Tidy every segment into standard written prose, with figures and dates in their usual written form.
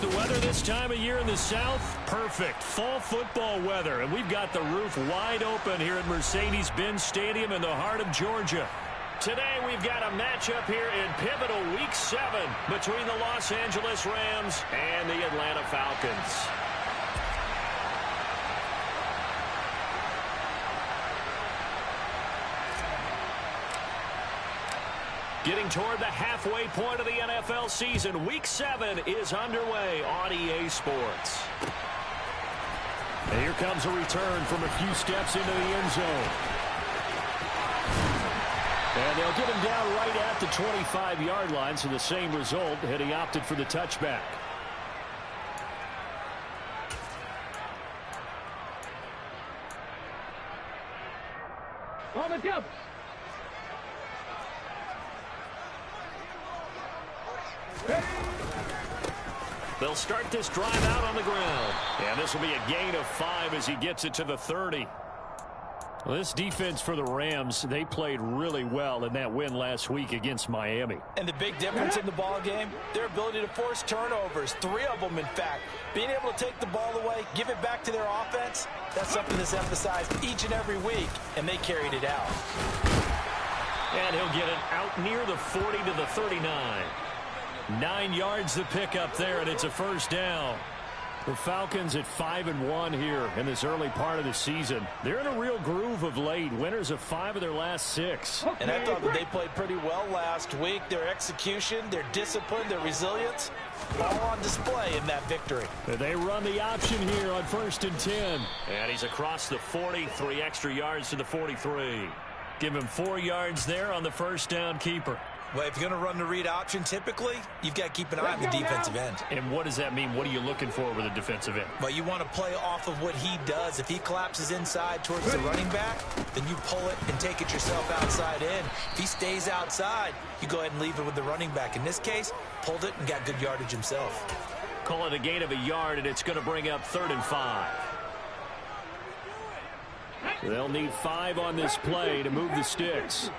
The weather this time of year in the South, perfect. Fall football weather, and we've got the roof wide open here at Mercedes-Benz Stadium in the heart of Georgia. Today we've got a matchup here in pivotal Week 7 between the Los Angeles Rams and the Atlanta Falcons. Getting toward the halfway point of the NFL season, Week 7 is underway on EA Sports. And here comes a return from a few steps into the end zone. And they'll get him down right at the 25-yard line, so the same result, and he opted for the touchback. On the jump. They'll start this drive out on the ground. And this will be a gain of 5 as he gets it to the 30. Well, this defense for the Rams, they played really well in that win last week against Miami. And the big difference in the ball game, their ability to force turnovers, 3 of them in fact. Being able to take the ball away, give it back to their offense, that's something that's emphasized each and every week, and they carried it out. And he'll get it out near the 40 to the 39. 9 yards to pick up there, and it's a first down. The Falcons at 5-1 here in this early part of the season. They're in a real groove of late. Winners of 5 of their last 6. And I thought that they played pretty well last week. Their execution, their discipline, their resilience, all on display in that victory. They run the option here on 1st and 10. And he's across the 40, 3 extra yards to the 43. Give him 4 yards there on the first down keeper. Well, if you're going to run the read option, typically, you've got to keep an eye on the defensive end. And what does that mean? What are you looking for with a defensive end? Well, you want to play off of what he does. If he collapses inside towards the running back, then you pull it and take it yourself outside in. If he stays outside, you go ahead and leave it with the running back. In this case, pulled it and got good yardage himself. Call it a gain of a yard, and it's going to bring up 3rd and 5. They'll need 5 on this play to move the sticks.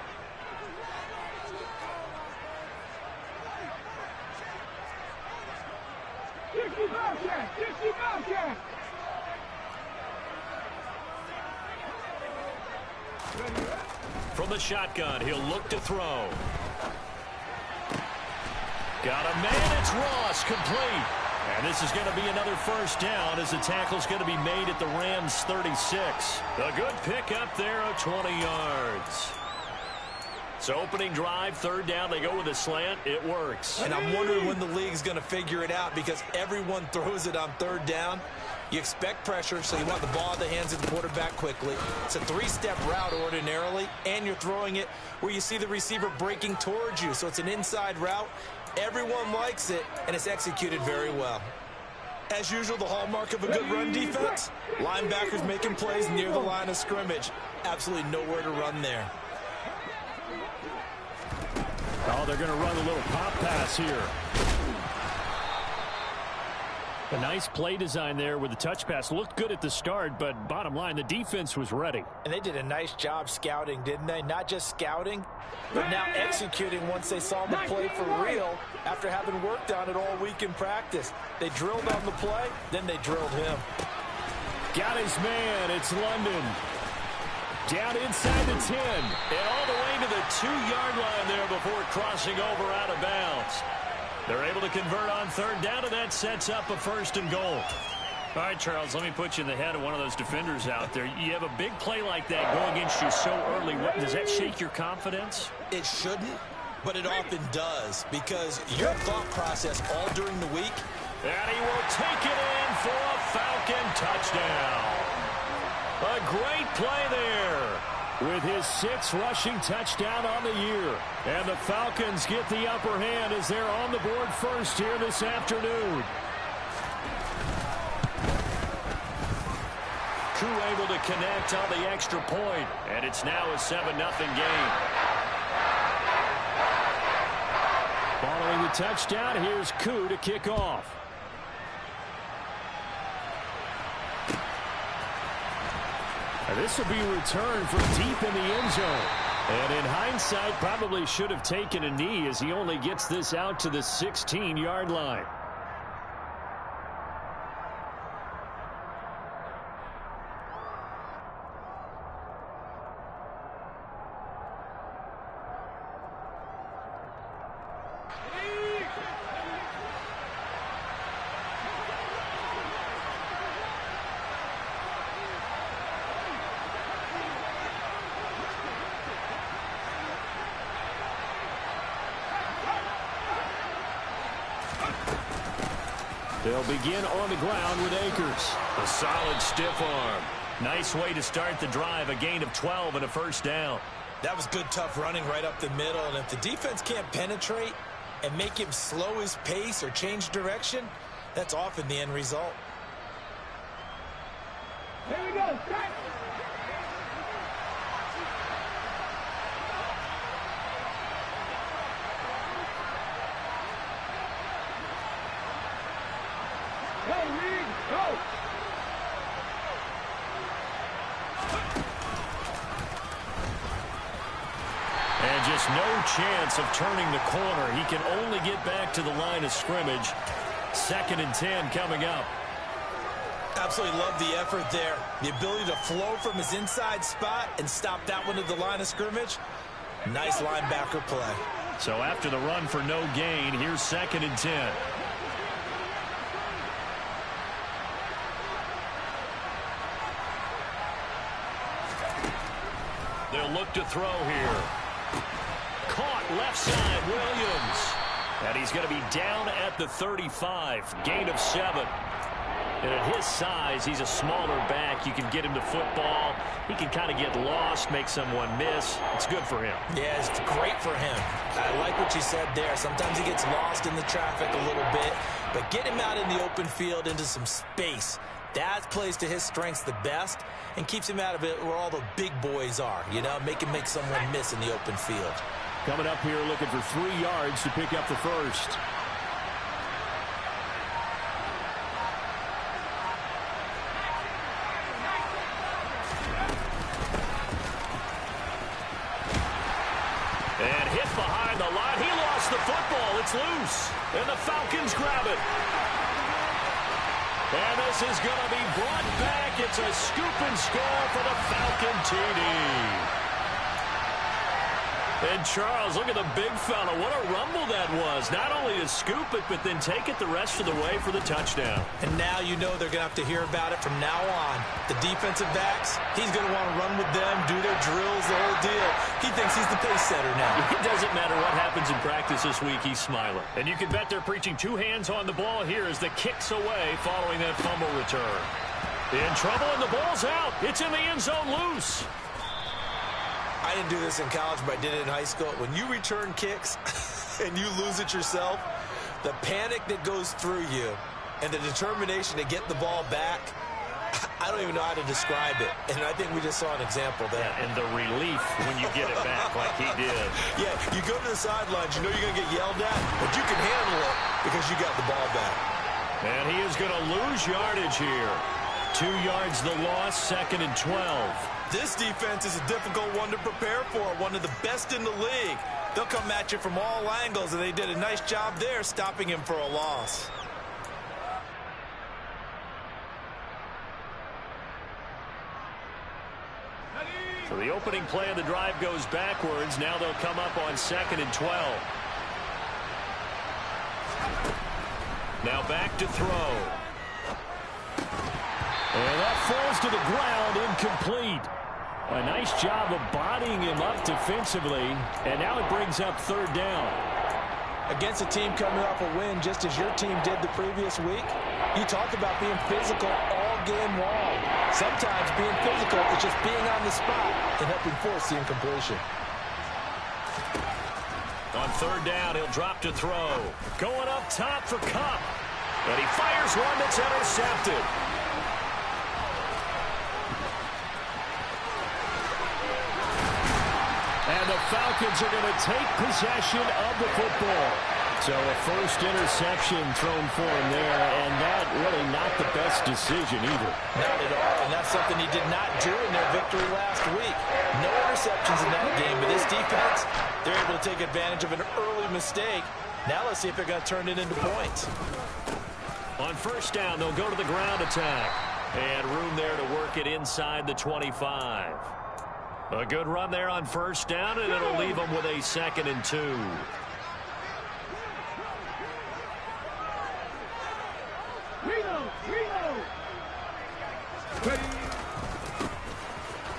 From the shotgun, he'll look to throw. Got a man, it's Ross, complete. And this is going to be another first down as the tackle's going to be made at the Rams' 36. A good pickup there of 20 yards. So opening drive, 3rd down, they go with a slant. It works. And I'm wondering when the league's going to figure it out because everyone throws it on 3rd down. You expect pressure, so you want the ball in the hands of the quarterback quickly. It's a 3-step route ordinarily, and you're throwing it where you see the receiver breaking towards you. So it's an inside route. Everyone likes it, and it's executed very well. As usual, the hallmark of a good run defense, linebackers making plays near the line of scrimmage. Absolutely nowhere to run there. Oh, they're going to run a little pop pass here. A nice play design there with the touch pass. Looked good at the start, but bottom line, the defense was ready. And they did a nice job scouting, didn't they? Not just scouting, but now executing once they saw the play for real after having worked on it all week in practice. They drilled on the play, then they drilled him. Got his man. It's London. Down inside the 10. And all the way to the 2-yard line there before crossing over out of bounds. They're able to convert on 3rd down, and that sets up a 1st and goal. All right, Charles, let me put you in the head of one of those defenders out there. You have a big play like that go against you so early. Does that shake your confidence? It shouldn't, but it often does because your thought process all during the week. And he will take it in for a Falcon touchdown. A great play there with his 6th rushing touchdown on the year. And the Falcons get the upper hand as they're on the board first here this afternoon. Koo able to connect on the extra point, and it's now a 7-0 game. Following the touchdown, here's Koo to kick off. And this will be returned from deep in the end zone. And in hindsight, probably should have taken a knee as he only gets this out to the 16-yard line. They'll begin on the ground with Akers. A solid stiff arm. Nice way to start the drive. A gain of 12 and a first down. That was good, tough running right up the middle. And if the defense can't penetrate and make him slow his pace or change direction, that's often the end result. Here we go. Strike. Go, Reed, go! And just no chance of turning the corner. He can only get back to the line of scrimmage. 2nd and 10 coming up. Absolutely love the effort there. The ability to flow from his inside spot and stop that one at the line of scrimmage. Nice linebacker play. So after the run for no gain, here's 2nd and 10. They'll look to throw here. Caught left side, Williams. And he's going to be down at the 35. Gain of 7. And at his size, he's a smaller back. You can get him to football. He can kind of get lost, make someone miss. It's good for him. Yeah, it's great for him. I like what you said there. Sometimes he gets lost in the traffic a little bit. But get him out in the open field into some space. That plays to his strengths the best and keeps him out of it where all the big boys are. You know, make someone miss in the open field. Coming up here looking for 3 yards to pick up the first. And hit behind the line. He lost the football. It's loose. And the Falcons grab it. And this is going to be brought back. It's a scoop and score for the Falcon TD. And Charles, look at the big fella. What a rumble that was. Not only to scoop it, but then take it the rest of the way for the touchdown. And now you know they're going to have to hear about it from now on. The defensive backs, he's going to want to run with them, do their drills, the whole deal. He thinks he's the pace setter now. It doesn't matter what happens in practice this week, he's smiling. And you can bet they're preaching 2 hands on the ball here as the kick's away following that fumble return. In trouble, and the ball's out. It's in the end zone loose. I didn't do this in college, but I did it in high school. When you return kicks and you lose it yourself, the panic that goes through you and the determination to get the ball back, I don't even know how to describe it. And I think we just saw an example there. Yeah, and the relief when you get it back like he did. Yeah, you go to the sidelines, you know you're going to get yelled at, but you can handle it because you got the ball back. And he is going to lose yardage here. 2 yards the loss, 2nd and 12. This defense is a difficult one to prepare for, one of the best in the league. They'll come at you from all angles, and they did a nice job there stopping him for a loss. So the opening play of the drive goes backwards. Now they'll come up on 2nd and 12. Now back to throw. And that falls to the ground, incomplete. A nice job of bodying him up defensively, and now it brings up 3rd down. Against a team coming off a win just as your team did the previous week, you talk about being physical all game long. Sometimes being physical is just being on the spot and helping force the incompletion. On 3rd down, he'll drop to throw. Going up top for Kupp. And he fires one that's intercepted. And the Falcons are going to take possession of the football. So a first interception thrown for him there, and that really not the best decision either. Not at all, and that's something he did not do in their victory last week. No interceptions in that game, but this defense, they're able to take advantage of an early mistake. Now let's see if they're going to turn it into points. On 1st down, they'll go to the ground attack. And room there to work it inside the 25. A good run there on 1st down, and it'll leave them with a 2nd and 2.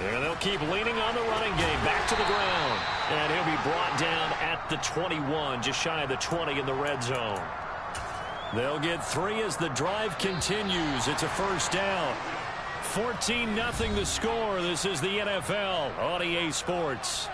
And they'll keep leaning on the running game. Back to the ground. And he'll be brought down at the 21, just shy of the 20 in the red zone. They'll get 3 as the drive continues. It's a first down. 14-0 the score. This is the NFL on EA Sports.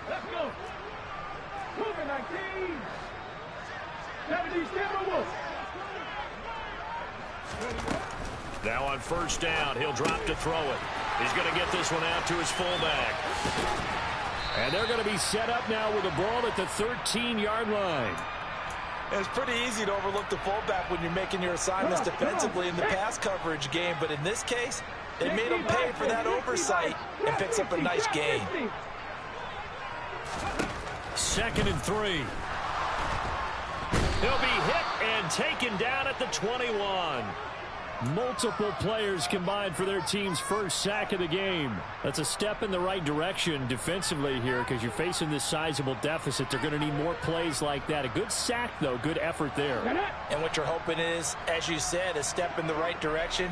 Let's go. Moving 19. 77 Wolf. Now on first down, he'll drop to throw it. He's going to get this one out to his fullback. And they're going to be set up now with the ball at the 13-yard line. It's pretty easy to overlook the fullback when you're making your assignments defensively in the pass coverage game. But in this case, they made him pay for that oversight and picks up a nice gain. 2nd and 3. He'll be hit and taken down at the 21. Multiple players combined for their team's first sack of the game. That's a step in the right direction defensively here because you're facing this sizable deficit. They're going to need more plays like that. A good sack, though. Good effort there. And what you're hoping is, as you said, a step in the right direction.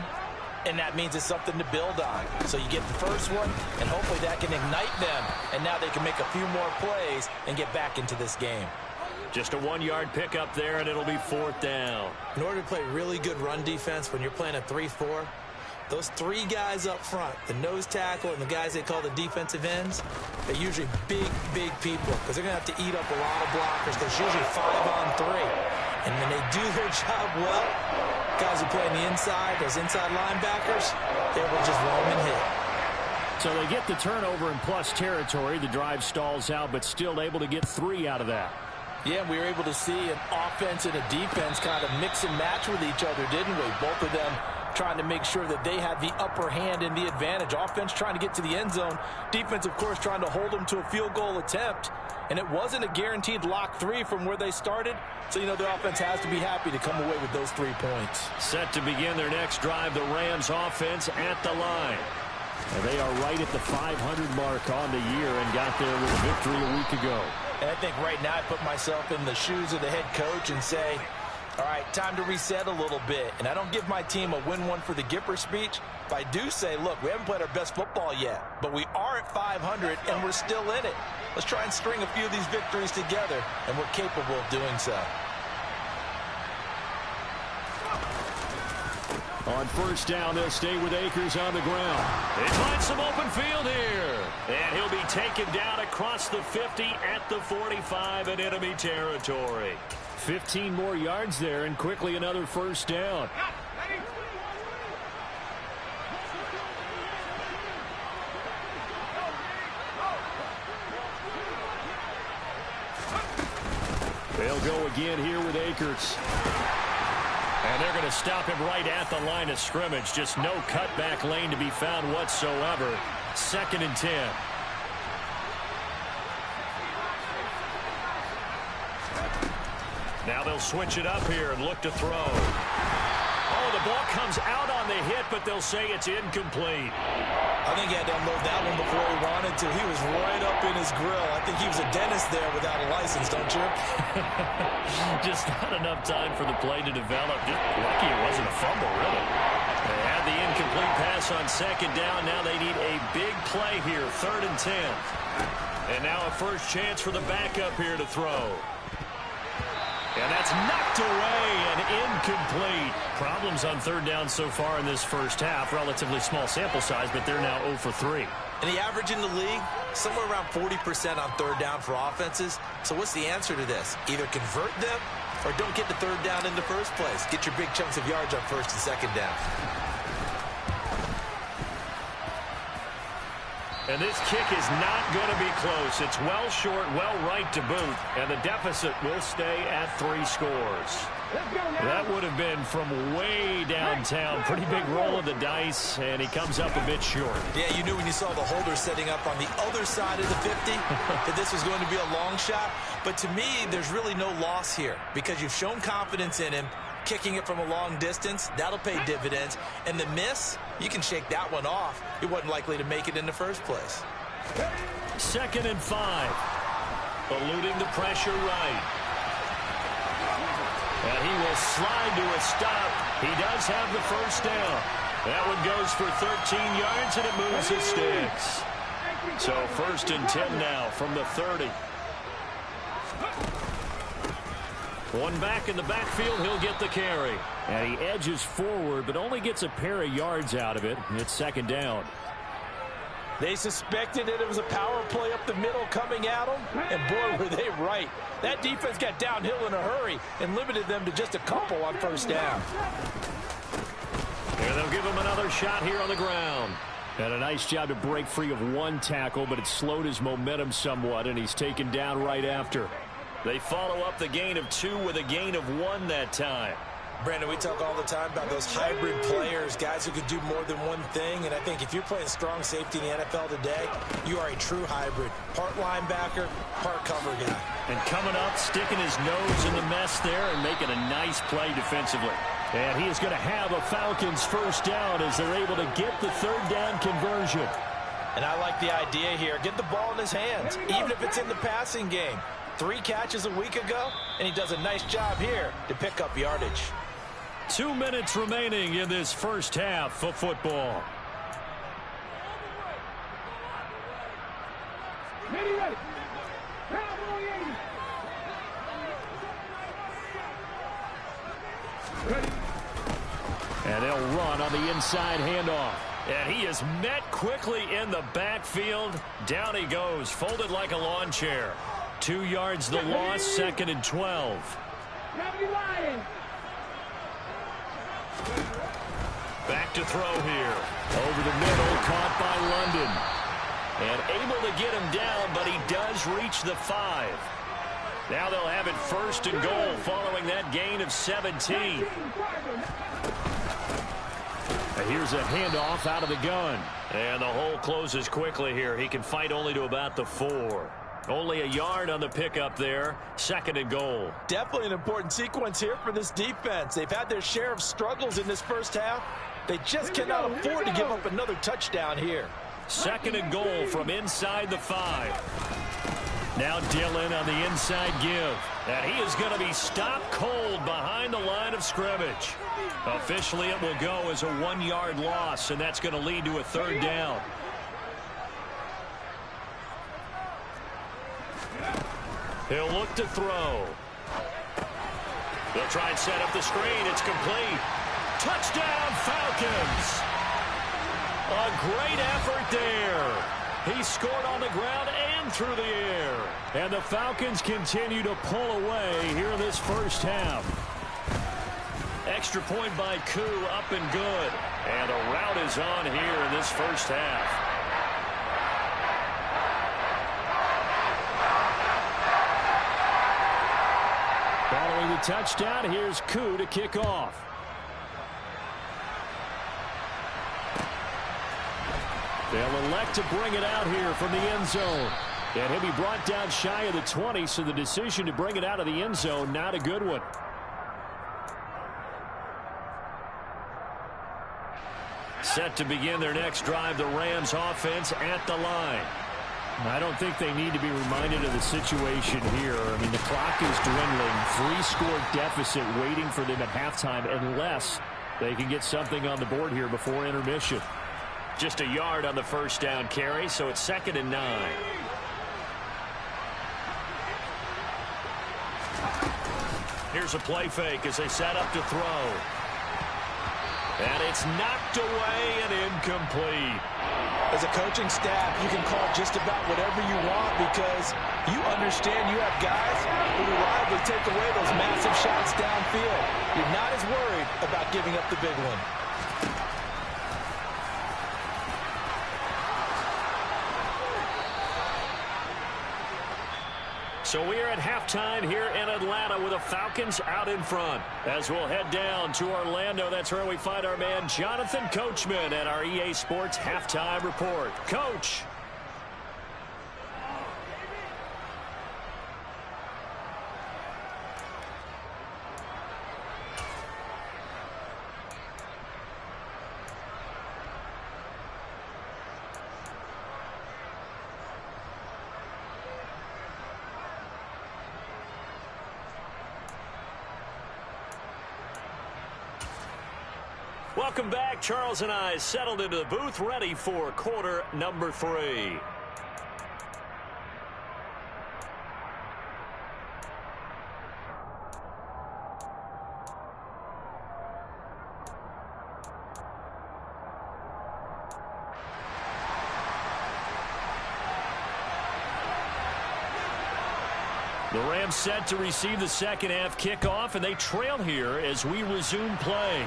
And that means it's something to build on. So you get the first one, and hopefully that can ignite them. And now they can make a few more plays and get back into this game. Just a 1-yard pickup there, and it'll be 4th down. In order to play really good run defense when you're playing a 3-4, those 3 guys up front, the nose tackle and the guys they call the defensive ends, they're usually big, big people because they're going to have to eat up a lot of blockers. There's usually 5 on 3. And when they do their job well, guys who play on the inside, those inside linebackers, they're able to just roam and hit. So they get the turnover in plus territory. The drive stalls out, but still able to get 3 out of that. Yeah, we were able to see an offense and a defense kind of mix and match with each other, didn't we? Both of them trying to make sure that they had the upper hand and the advantage. Offense trying to get to the end zone. Defense, of course, trying to hold them to a field goal attempt. And it wasn't a guaranteed lock 3 from where they started. So, you know, the offense has to be happy to come away with those 3 points. Set to begin their next drive, the Rams offense at the line. And they are right at the 500 mark on the year and got there with a victory a week ago. And I think right now I put myself in the shoes of the head coach and say, all right, time to reset a little bit. And I don't give my team a win one for the Gipper speech. But I do say, look, we haven't played our best football yet, but we are at 500 and we're still in it. Let's try and string a few of these victories together, and we're capable of doing so. On first down, they'll stay with Akers on the ground. They find some open field here. And he'll be taken down across the 50 at the 45 in enemy territory. 15 more yards there, and quickly another first down. They'll go again here with Akers. And they're going to stop him right at the line of scrimmage. Just no cutback lane to be found whatsoever. 2nd and 10. Now they'll switch it up here and look to throw. Oh, the ball comes out on the hit, but they'll say it's incomplete. I think he had to unload that one before he wanted to. He was right up in his grill. I think he was a dentist there without a license, don't you? Just not enough time for the play to develop. Just lucky it wasn't a fumble, really. They had the incomplete pass on 2nd down. Now they need a big play here, 3rd and 10. And now a first chance for the backup here to throw. And that's knocked away and incomplete. Problems on 3rd down so far in this first half. Relatively small sample size, but they're now 0 for 3. And the average in the league, somewhere around 40% on 3rd down for offenses. So what's the answer to this? Either convert them or don't get the 3rd down in the first place. Get your big chunks of yards on 1st and 2nd down. And this kick is not going to be close. It's well short, well right to boot. And the deficit will stay at 3 scores. That would have been from way downtown. Pretty big roll of the dice, and he comes up a bit short. Yeah, you knew when you saw the holder setting up on the other side of the 50 that this was going to be a long shot. But to me, there's really no loss here because you've shown confidence in him. Kicking it from a long distance, that'll pay dividends. And the miss, you can shake that one off. He wasn't likely to make it in the first place. 2nd and 5. Eluding the pressure right. And he will slide to a stop. He does have the first down. That one goes for 13 yards, and it moves the sticks. So 1st and 10 now from the 30. One back in the backfield, he'll get the carry. And he edges forward, but only gets a pair of yards out of it. It's 2nd down. They suspected that it was a power play up the middle coming at them, and boy, were they right. That defense got downhill in a hurry and limited them to just a couple on 1st down. And they'll give him another shot here on the ground. And a nice job to break free of one tackle, but it slowed his momentum somewhat, and he's taken down right after. They follow up the gain of 2 with a gain of 1 that time. Brandon, we talk all the time about those hybrid players, guys who could do more than one thing. And I think if you're playing strong safety in the NFL today, you are a true hybrid. Part linebacker, part cover guy. And coming up, sticking his nose in the mess there and making a nice play defensively. And he is going to have a Falcons first down as they're able to get the 3rd down conversion. And I like the idea here. Get the ball in his hands, even if it's in the passing game. 3 catches a week ago, and he does a nice job here to pick up yardage. 2 minutes remaining in this first half of football. Ready. Cowboy 80. Ready. And they'll run on the inside handoff. And he is met quickly in the backfield. Down he goes, folded like a lawn chair. 2 yards the loss, 2nd and 12. Back to throw here. Over the middle, caught by London. And able to get him down, but he does reach the 5. Now they'll have it 1st and goal following that gain of 17. Here's a handoff out of the gun. And the hole closes quickly here. He can fight only to about the 4. Only a yard on the pickup there. 2nd and goal. Definitely an important sequence here for this defense. They've had their share of struggles in this first half. They just cannot afford to give up another touchdown here. 2nd and goal from inside the 5. Now Dillon on the inside give. And he is going to be stopped cold behind the line of scrimmage. Officially, it will go as a 1-yard loss, and that's going to lead to a 3rd down. He'll look to throw. They'll try and set up the screen. It's complete. Touchdown, Falcons. A great effort there. He scored on the ground and through the air. And the Falcons continue to pull away here in this first half. Extra point by Koo, up and good. And a rout is on here in this first half. Following the touchdown, here's Koo to kick off. They'll elect to bring it out here from the end zone. And he'll be brought down shy of the 20, so the decision to bring it out of the end zone, not a good one. Set to begin their next drive, the Rams offense at the line. I don't think they need to be reminded of the situation here. I mean, the clock is dwindling. 3-score deficit waiting for them at halftime unless they can get something on the board here before intermission. Just a yard on the first down carry, so it's 2nd and 9. Here's a play fake as they set up to throw. And it's knocked away and incomplete. As a coaching staff, you can call just about whatever you want because you understand you have guys who reliably take away those massive shots downfield. You're not as worried about giving up the big one. So we are at halftime here in Atlanta with the Falcons out in front. As we'll head down to Orlando, that's where we find our man Jonathan Coachman at our EA Sports Halftime Report. Coach. Welcome back. Charles and I settled into the booth, ready for quarter number 3. The Rams set to receive the second half kickoff, and they trail here as we resume play.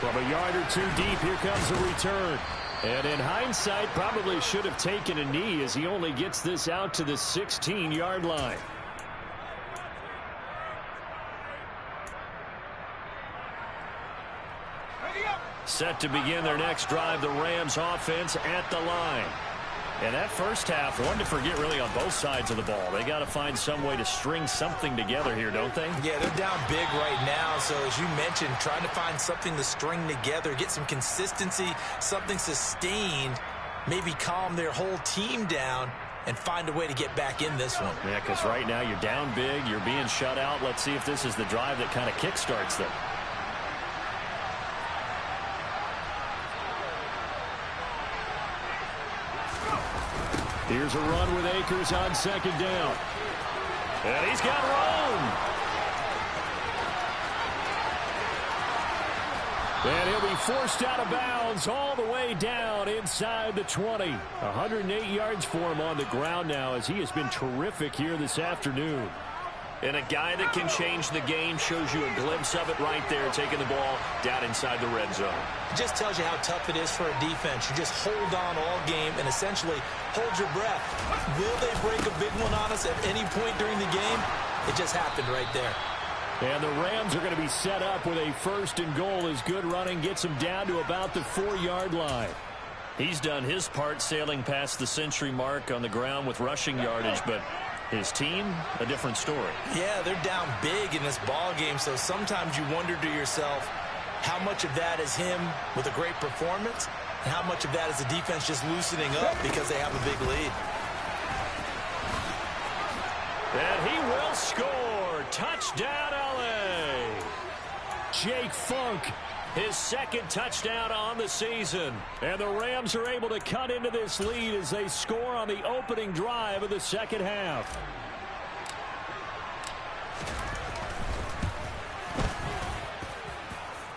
From a yard or 2 deep, here comes a return. And in hindsight, probably should have taken a knee as he only gets this out to the 16-yard line. Set to begin their next drive, the Rams offense at the line. And that first half, one to forget really on both sides of the ball. They got to find some way to string something together here, don't they? Yeah, they're down big right now. So as you mentioned, trying to find something to string together, get some consistency, something sustained, maybe calm their whole team down and find a way to get back in this one. Yeah, because right now you're down big, you're being shut out. Let's see if this is the drive that kind of kickstarts them. Here's a run with Akers on second down. And he's got room. And he'll be forced out of bounds all the way down inside the 20. 108 yards for him on the ground now as he has been terrific here this afternoon. And a guy that can change the game, shows you a glimpse of it right there, taking the ball down inside the red zone. It just tells you how tough it is for a defense. You just hold on all game and essentially hold your breath. Will they break a big one on us at any point during the game? It just happened right there. And the Rams are going to be set up with a 1st and goal as good running gets them down to about the 4-yard line. He's done his part sailing past the century mark on the ground with rushing yardage, but his team, a different story. Yeah, they're down big in this ball game, so sometimes you wonder to yourself how much of that is him with a great performance and how much of that is the defense just loosening up because they have a big lead. And he will score. Touchdown, LA. Jake Funk, his 2nd touchdown on the season. And the Rams are able to cut into this lead as they score on the opening drive of the second half.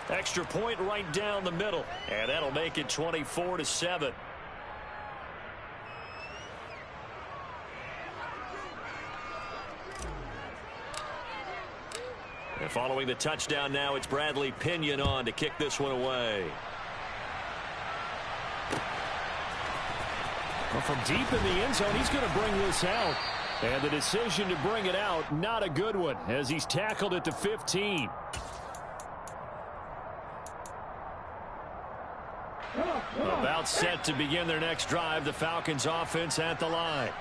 Extra point right down the middle. And that'll make it 24-7. And following the touchdown now, it's Bradley Pinion on to kick this one away. Well, from deep in the end zone, he's going to bring this out. And the decision to bring it out, not a good one, as he's tackled at the 15. About set to begin their next drive, the Falcons offense at the line.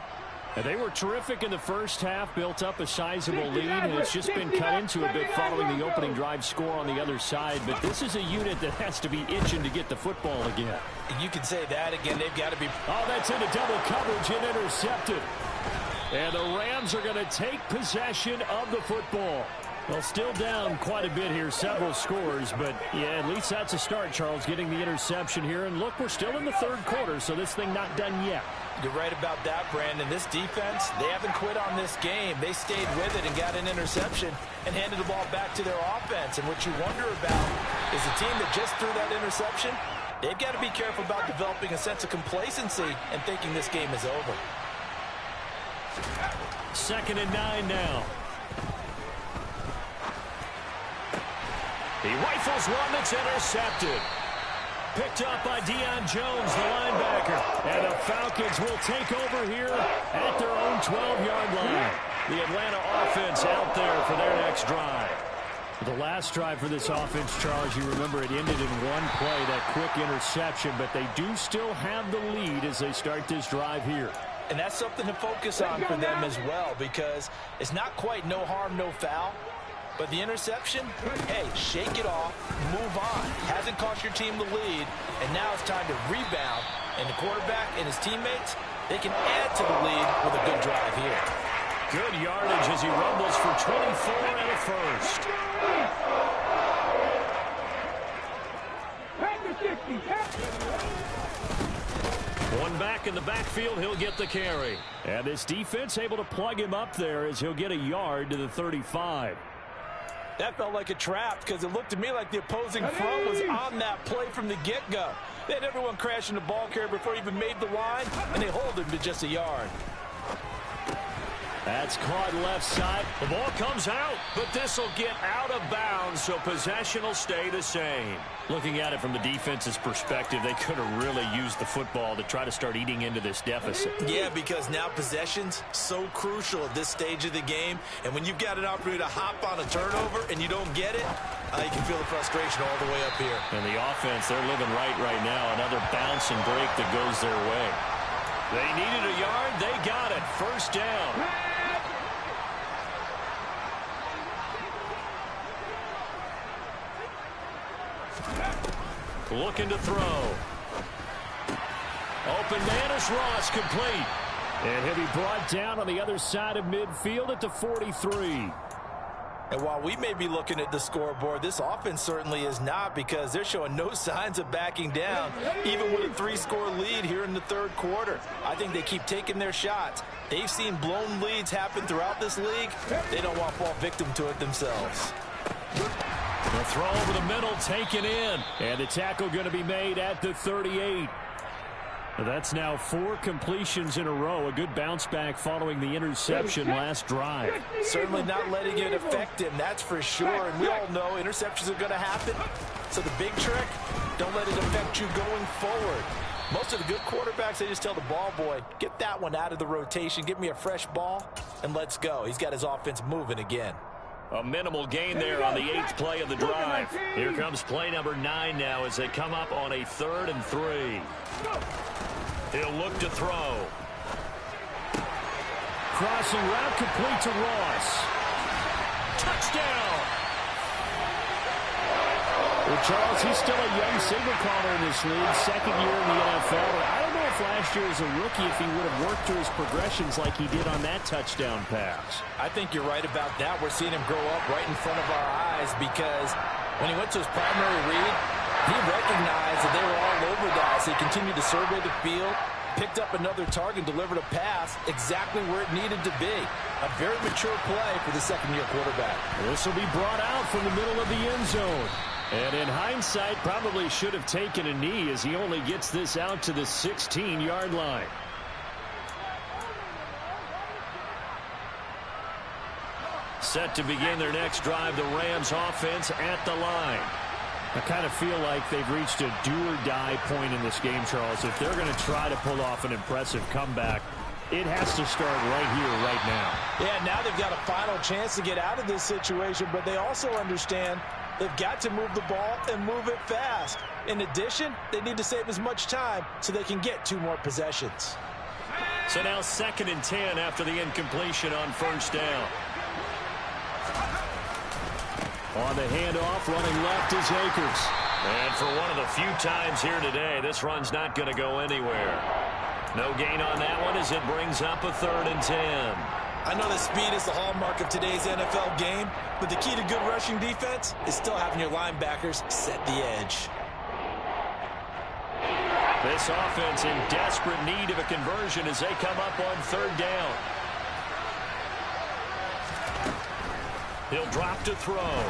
And they were terrific in the first half, built up a sizable lead, and it's just been cut into a bit following the opening drive score on the other side. But this is a unit that has to be itching to get the football again. You can say that again. They've got to be... Oh, that's into double coverage and intercepted. And the Rams are going to take possession of the football. Well, still down quite a bit here, several scores, but yeah, at least that's a start, Charles, getting the interception here. And look, we're still in the 3rd quarter, so this thing not done yet. You're right about that, Brandon. This defense, they haven't quit on this game. They stayed with it and got an interception and handed the ball back to their offense. And what you wonder about is the team that just threw that interception, they've got to be careful about developing a sense of complacency and thinking this game is over. 2nd and 9 now. He rifles one that's intercepted. Picked up by Deion Jones, the linebacker. And the Falcons will take over here at their own 12-yard line. The Atlanta offense out there for their next drive. The last drive for this offense, Charles, you remember it ended in one play, that quick interception, but they do still have the lead as they start this drive here. And that's something to focus on for them as well, because it's not quite no harm, no foul. But the interception, hey, shake it off, move on. Hasn't cost your team the lead, and now it's time to rebound. And the quarterback and his teammates, they can add to the lead with a good drive here. Good yardage as he rumbles for 24 and a 1st. back in the backfield. He'll get the carry. And this defense able to plug him up there as he'll get a yard to the 35. That felt like a trap because it looked to me like the opposing front was on that play from the get-go. They had everyone crashing the ball carrier before he even made the line, and they hold him to just a yard. That's caught left side. The ball comes out, but this will get out of bounds, so possession will stay the same. Looking at it from the defense's perspective, they could have really used the football to try to start eating into this deficit. Yeah, because now possession's so crucial at this stage of the game, and when you've got an opportunity to hop on a turnover and you don't get it, you can feel the frustration all the way up here. And the offense, they're living right now. Another bounce and break that goes their way. They needed a yard. They got it. First down. Looking to throw. Open man is Ross, complete. And he'll be brought down on the other side of midfield at the 43. And while we may be looking at the scoreboard, this offense certainly is not, because they're showing no signs of backing down, even with a 3-score lead here in the third quarter. I think they keep taking their shots. They've seen blown leads happen throughout this league. They don't want to fall victim to it themselves. The throw over the middle, taken in. And the tackle going to be made at the 38. That's now 4 completions in a row. A good bounce back following the interception last drive. Certainly not letting it affect him, that's for sure. And we all know interceptions are going to happen. So the big trick, don't let it affect you going forward. Most of the good quarterbacks, they just tell the ball boy, get that one out of the rotation, give me a fresh ball, and let's go. He's got his offense moving again. A minimal gain there on the 8th play of the drive. Here comes play number 9 now as they come up on a 3rd and 3. He'll look to throw. Crossing route complete to Ross. Touchdown! Well, Charles, he's still a young signal caller in this league, 2nd year in the NFL. I don't know if last year as a rookie if he would have worked through his progressions like he did on that touchdown pass. I think you're right about that. We're seeing him grow up right in front of our eyes, because when he went to his primary read, he recognized that they were all over that. So he continued to survey the field, picked up another target, delivered a pass exactly where it needed to be. A very mature play for the 2nd-year quarterback. This will be brought out from the middle of the end zone. And in hindsight, probably should have taken a knee as he only gets this out to the 16-yard line. Set to begin their next drive, the Rams offense at the line. I kind of feel like they've reached a do-or-die point in this game, Charles. If they're going to try to pull off an impressive comeback, it has to start right here, right now. Yeah, now they've got a final chance to get out of this situation, but they also understand they've got to move the ball and move it fast. In addition, they need to save as much time so they can get 2 more possessions. So now 2nd and 10 after the incompletion on 1st down. On the handoff, running left is Akers. And for one of the few times here today, this run's not going to go anywhere. No gain on that one as it brings up a 3rd and 10. I know that speed is the hallmark of today's NFL game, but the key to good rushing defense is still having your linebackers set the edge. This offense in desperate need of a conversion as they come up on 3rd down. He'll drop to throw.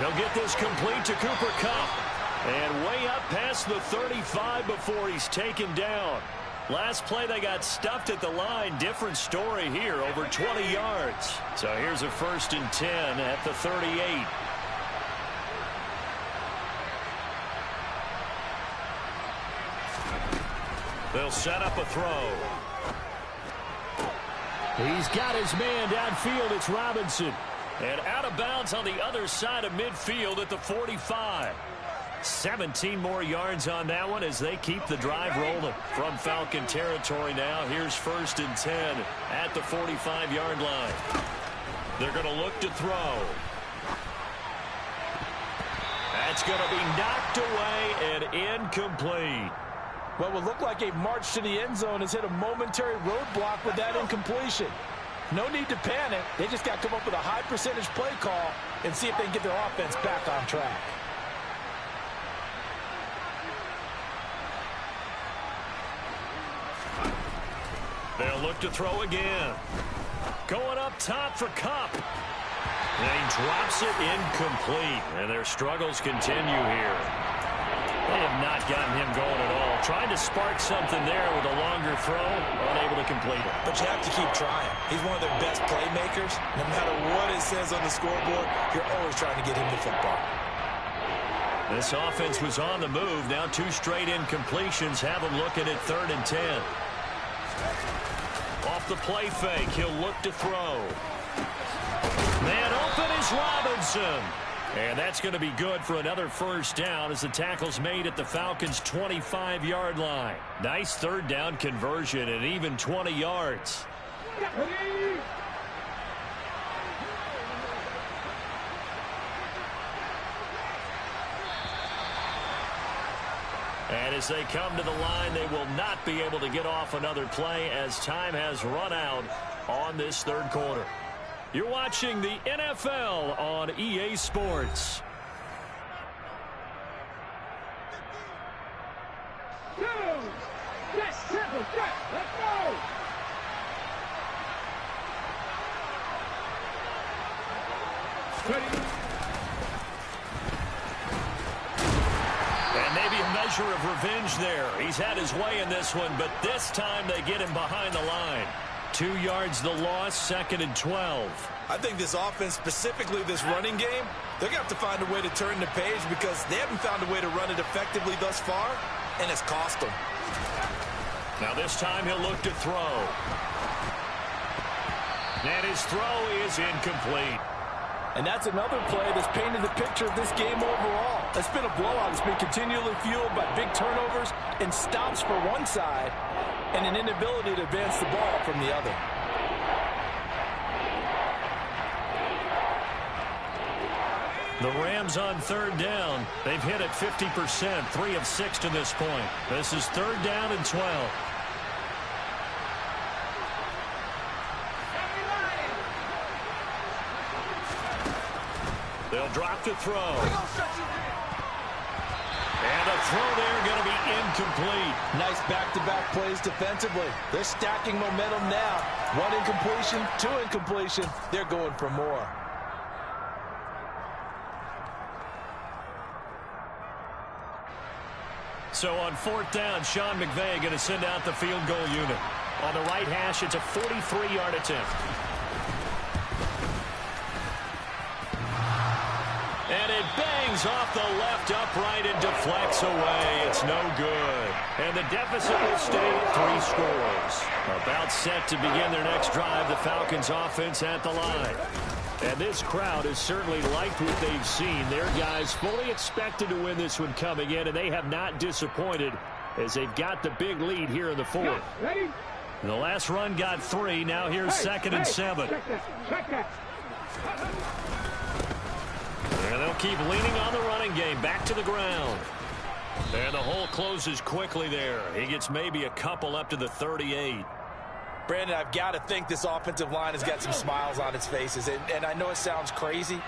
He'll get this complete to Cooper Kupp. And way up past the 35 before he's taken down. Last play they got stuffed at the line. Different story here, over 20 yards. So here's a 1st and 10 at the 38. They'll set up a throw. He's got his man downfield. It's Robinson. And out of bounds on the other side of midfield at the 45. 17 more yards on that one as they keep the drive rolling. From Falcon territory now, here's 1st and 10 at the 45-yard line. They're going to look to throw. That's going to be knocked away and incomplete. What would look like a march to the end zone has hit a momentary roadblock with that incompletion. No need to panic. They just got to come up with a high percentage play call and see if they can get their offense back on track. to throw again. Going up top for Kupp. And he drops it incomplete. And their struggles continue here. They have not gotten him going at all. Trying to spark something there with a longer throw. Unable to complete it. But you have to keep trying. He's one of their best playmakers. No matter what it says on the scoreboard, you're always trying to get him the football. This offense was on the move. Now 2 straight incompletions have him looking at 3rd and 10. Off the play fake, he'll look to throw. Man open is Robinson. And that's going to be good for another first down as the tackle's made at the Falcons' 25-yard line. Nice 3rd down conversion and even 20 yards. And as they come to the line, they will not be able to get off another play as time has run out on this 3rd quarter. You're watching the NFL on EA Sports. Let's go! And maybe a measure of revenge there. He's had his way in this one, but this time they get him behind the line. 2 yards the loss, 2nd and 12. I think this offense, specifically this running game, they're going to have to find a way to turn the page because they haven't found a way to run it effectively thus far, and it's cost them. Now this time he'll look to throw. And his throw is incomplete. And that's another play that's painted the picture of this game overall. It's been a blowout. It's been continually fueled by big turnovers and stops for one side and an inability to advance the ball from the other. The Rams on 3rd down. They've hit it 50%, 3 of 6 to this point. This is 3rd down and 12. They'll drop to throw. And a throw there going to be incomplete. Nice back-to-back plays defensively. They're stacking momentum now. 1 incompletion, 2 incompletion. They're going for more. So on 4th down, Sean McVay going to send out the field goal unit. On the right hash, it's a 43-yard attempt. And it bangs off the left upright and deflects away. It's no good. And the deficit will stay at 3 scores. About set to begin their next drive, the Falcons offense at the line. And this crowd has certainly liked what they've seen. Their guys fully expected to win this one coming in, and they have not disappointed as they've got the big lead here in the 4th. The last run got 3. Now here's 2nd and 7. And they'll keep leaning on the running game. Back to the ground. And the hole closes quickly there. He gets maybe a couple up to the 38. Brandon, I've got to think this offensive line has got some smiles on its faces. And I know it sounds crazy,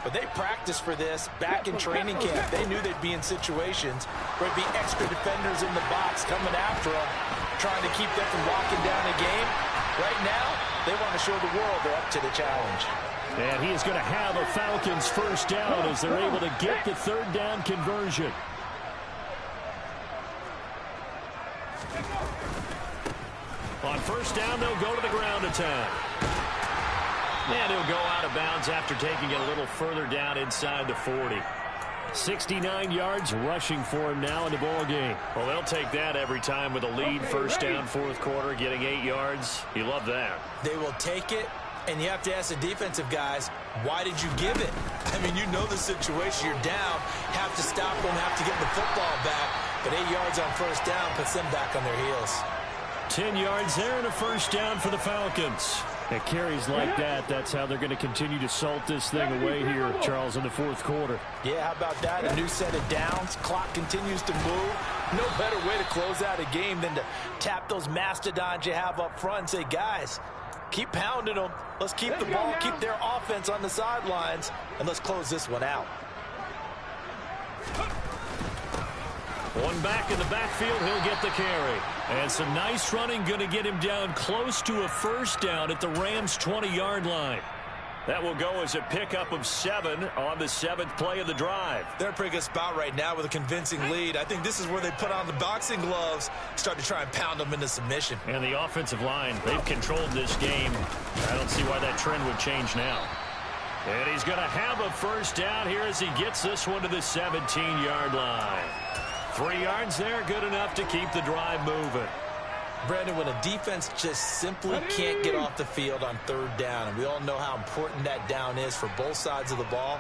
but they practiced for this back in training camp. They knew they'd be in situations where there'd be extra defenders in the box coming after them, trying to keep them from locking down a game. Right now, they want to show the world they're up to the challenge. And he is going to have a Falcons first down as they're able to get the 3rd down conversion. On 1st down, they'll go to the ground attack. And he'll go out of bounds after taking it a little further down inside the 40. 69 yards rushing for him now in the ball game. Well, they'll take that every time with a lead. 1st down, 4th quarter, getting 8 yards. You love that. They will take it, and you have to ask the defensive guys, why did you give it? I mean, you know the situation. You're down, have to stop them, have to get the football back. But 8 yards on 1st down puts them back on their heels. 10 yards there and a first down for the Falcons. It carries like that. That's how they're going to continue to salt this thing away here, Charles, in the 4th quarter. Yeah, how about that? A new set of downs. Clock continues to move. No better way to close out a game than to tap those mastodons you have up front and say, guys, keep pounding them. Let's keep the ball, keep their offense on the sidelines, and let's close this one out. One back in the backfield, he'll get the carry. And some nice running going to get him down close to a first down at the Rams' 20-yard line. That will go as a pickup of 7 on the 7th play of the drive. They're in a pretty good spot right now with a convincing lead. I think this is where they put on the boxing gloves, start to try and pound them into submission. And the offensive line, they've controlled this game. I don't see why that trend would change now. And he's going to have a first down here as he gets this one to the 17-yard line. 3 yards there, good enough to keep the drive moving. Brandon, when a defense just simply can't get off the field on 3rd down, and we all know how important that down is for both sides of the ball,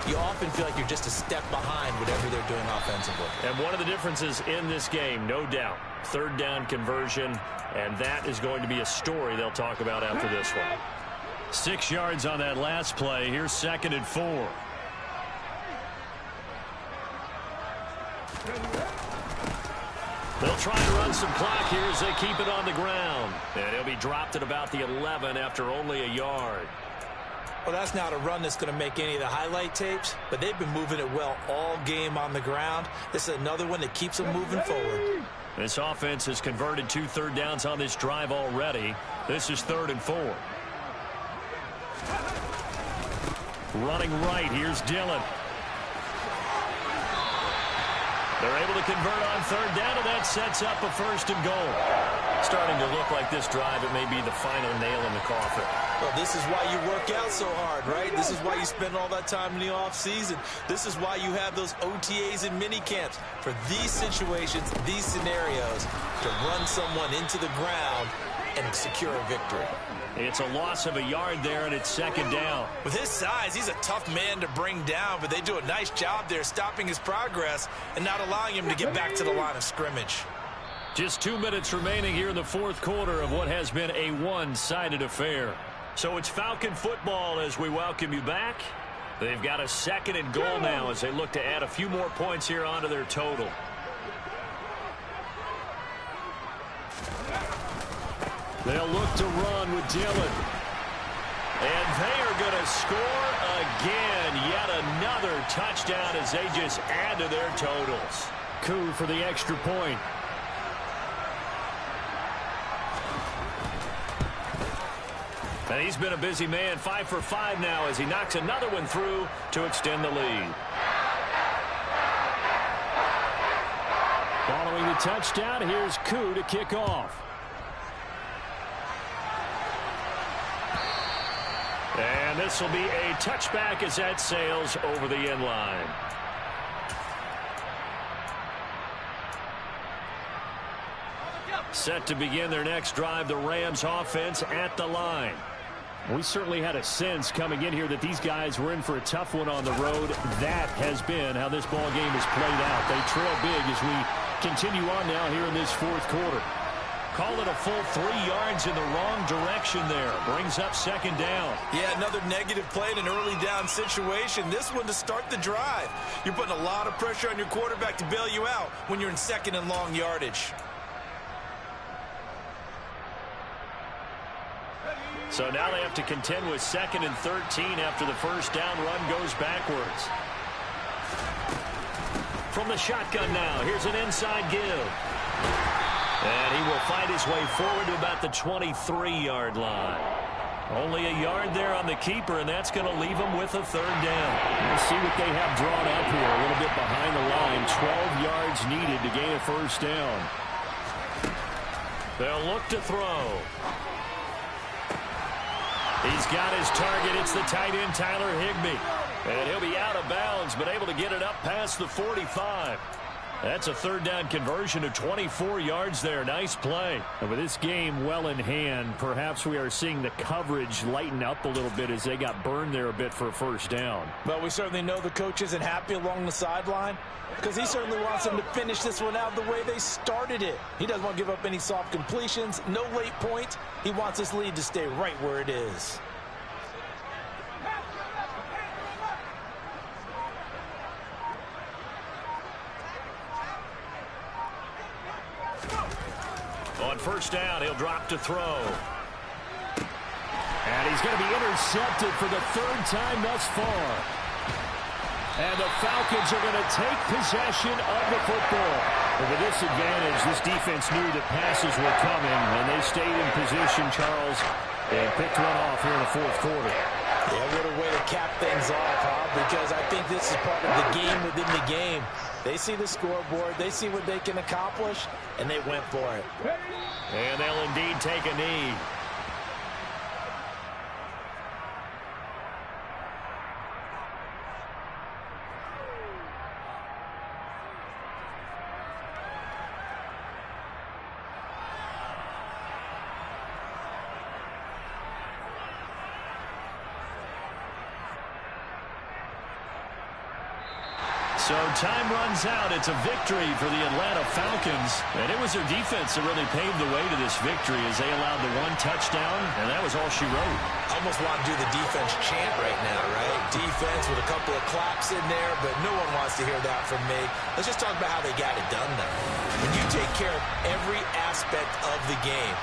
you often feel like you're just a step behind whatever they're doing offensively. And one of the differences in this game, no doubt, 3rd down conversion, and that is going to be a story they'll talk about after this one. 6 yards on that last play. Here's 2nd and 4. They'll try to run some clock here as they keep it on the ground. And he'll be dropped at about the 11 after only a yard. Well, that's not a run that's going to make any of the highlight tapes, but they've been moving it well all game on the ground. This is another one that keeps them moving forward. This offense has converted 2 third downs on this drive already. This is 3rd and 4. Running right, here's Dillon. They're able to convert on 3rd down, and that sets up a 1st and goal. Starting to look like this drive, it may be the final nail in the coffin. Well, this is why you work out so hard, right? This is why you spend all that time in the offseason. This is why you have those OTAs and mini camps. For these situations, these scenarios, to run someone into the ground and secure a victory. It's a loss of a yard there, and it's 2nd down. With his size, he's a tough man to bring down, but they do a nice job there stopping his progress and not allowing him to get back to the line of scrimmage. Just 2 minutes remaining here in the 4th quarter of what has been a one-sided affair. So it's Falcon football as we welcome you back. They've got a 2nd and goal now as they look to add a few more points here onto their total. They'll look to run with Dillon. And they are going to score again. Yet another touchdown as they just add to their totals. Coup for the extra point. And he's been a busy man, 5 for 5 now as he knocks another one through to extend the lead. Following the touchdown, here's Coup to kick off. And this will be a touchback as that sails over the end line. Set to begin their next drive, the Rams offense at the line. We certainly had a sense coming in here that these guys were in for a tough one on the road. That has been how this ball game has played out. They trail big as we continue on now here in this 4th quarter. Call it a full 3 yards in the wrong direction there. Brings up 2nd down. Yeah, another negative play in an early down situation. This one to start the drive. You're putting a lot of pressure on your quarterback to bail you out when you're in 2nd and long yardage. So now they have to contend with 2nd and 13 after the first down run goes backwards. From the shotgun now, here's an inside give. And he will fight his way forward to about the 23-yard line. Only a yard there on the keeper, and that's going to leave him with a 3rd down. We'll see what they have drawn up here. A little bit behind the line. 12 yards needed to gain a 1st down. They'll look to throw. He's got his target. It's the tight end, Tyler Higbee. And he'll be out of bounds, but able to get it up past the 45. That's a 3rd down conversion of 24 yards there. Nice play. And with this game well in hand, perhaps we are seeing the coverage lighten up a little bit as they got burned there a bit for a 1st down. Well, we certainly know the coach isn't happy along the sideline because he certainly wants them to finish this one out the way they started it. He doesn't want to give up any soft completions, no late points. He wants this lead to stay right where it is. On 1st down, he'll drop to throw. And he's going to be intercepted for the 3rd time thus far. And the Falcons are going to take possession of the football. But with this advantage, this defense knew that passes were coming, and they stayed in position, Charles, and picked one off here in the fourth quarter. Yeah, what a way to cap things off, huh? Because I think this is part of the game within the game. They see the scoreboard, they see what they can accomplish, and they went for it. And they'll indeed take a knee. So time runs out. It's a victory for the Atlanta Falcons. And it was their defense that really paved the way to this victory as they allowed the one touchdown, and that was all she wrote. I almost want to do the defense chant right now, right? Defense with a couple of claps in there, but no one wants to hear that from me. Let's just talk about how they got it done, though. When you take care of every aspect of the game,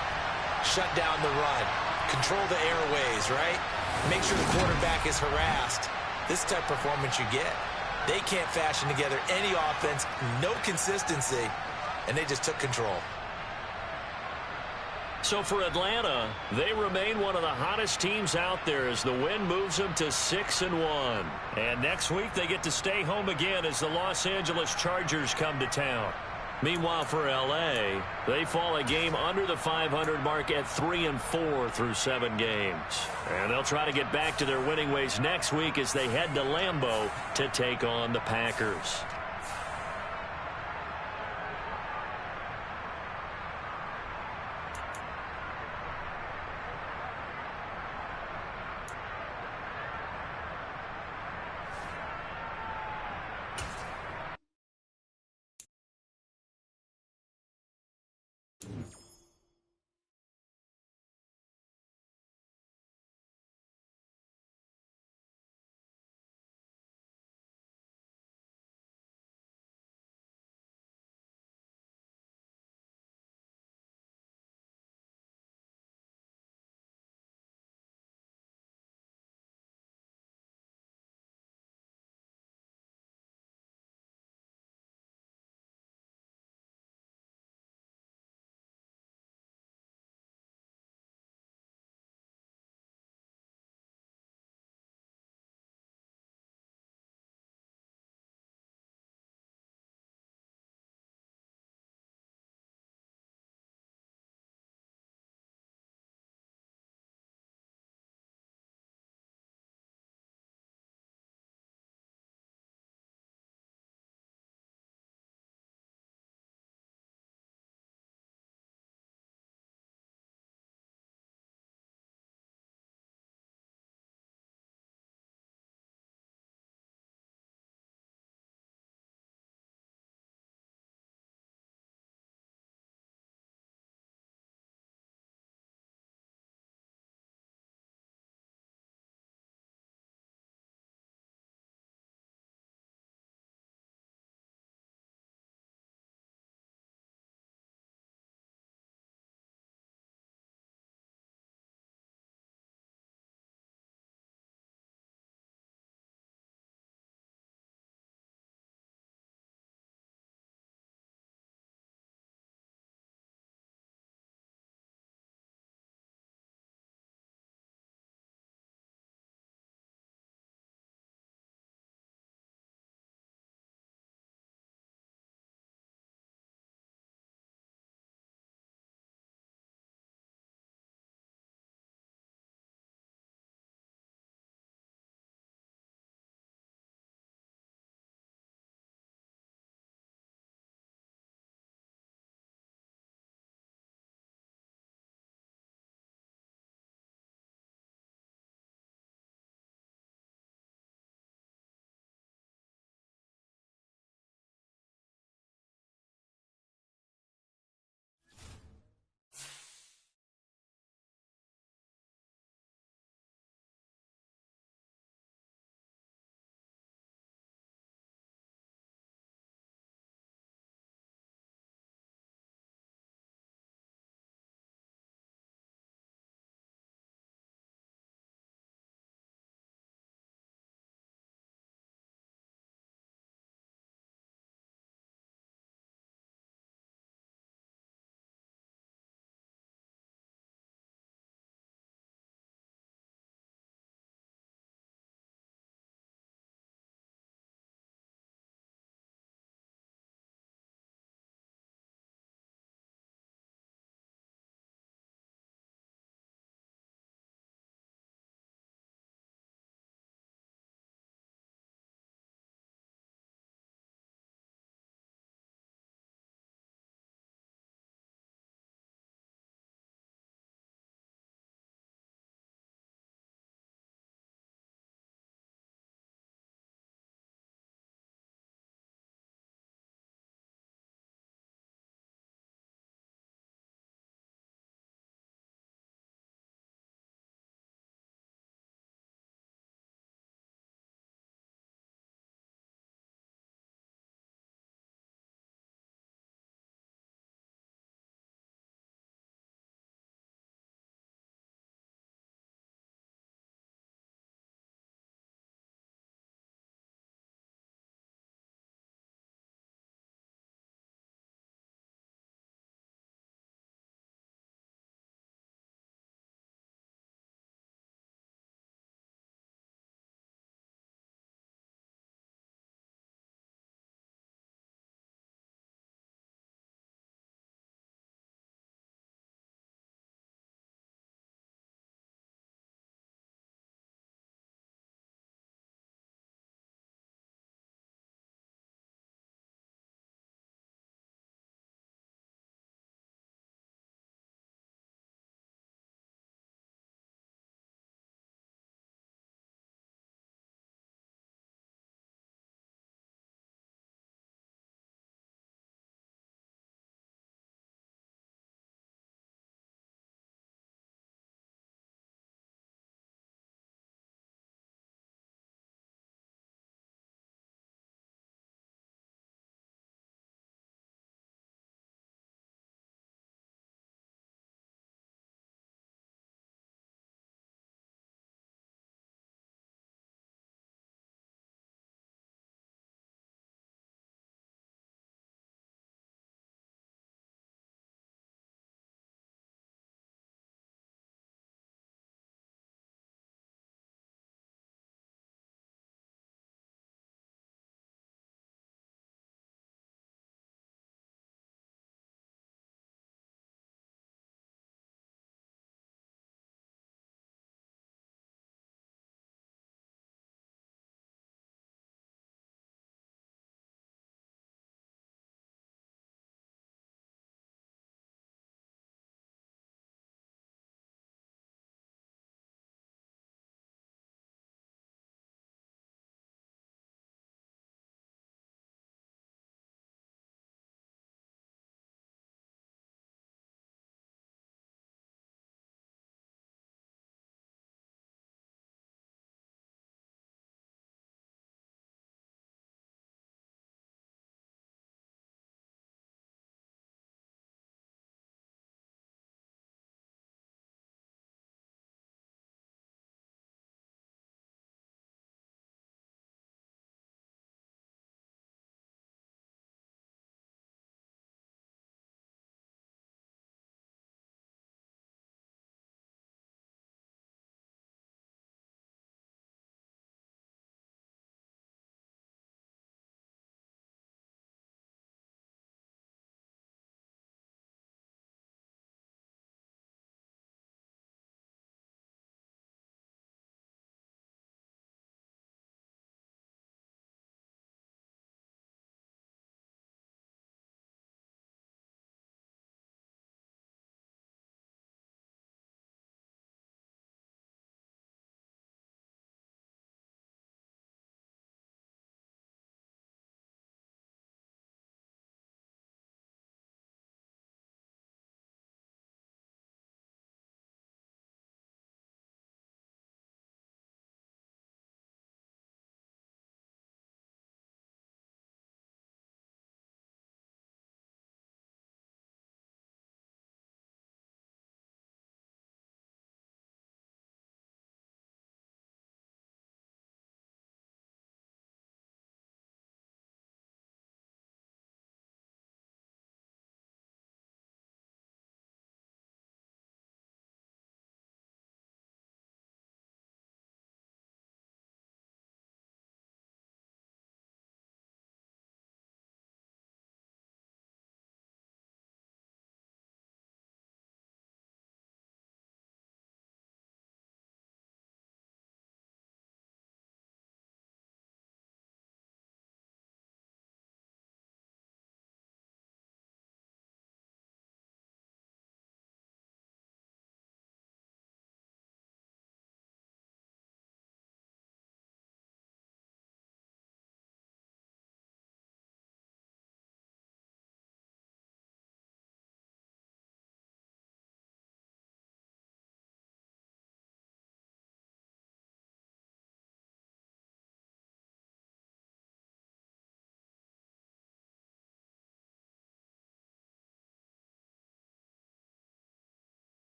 shut down the run, control the airways, right? Make sure the quarterback is harassed. This type of performance you get. They can't fashion together any offense, no consistency, and they just took control. So for Atlanta, they remain one of the hottest teams out there as the win moves them to 6-1. And next week they get to stay home again as the Los Angeles Chargers come to town. Meanwhile for L.A., they fall a game under the 500 mark at 3-4 through 7 games. And they'll try to get back to their winning ways next week as they head to Lambeau to take on the Packers.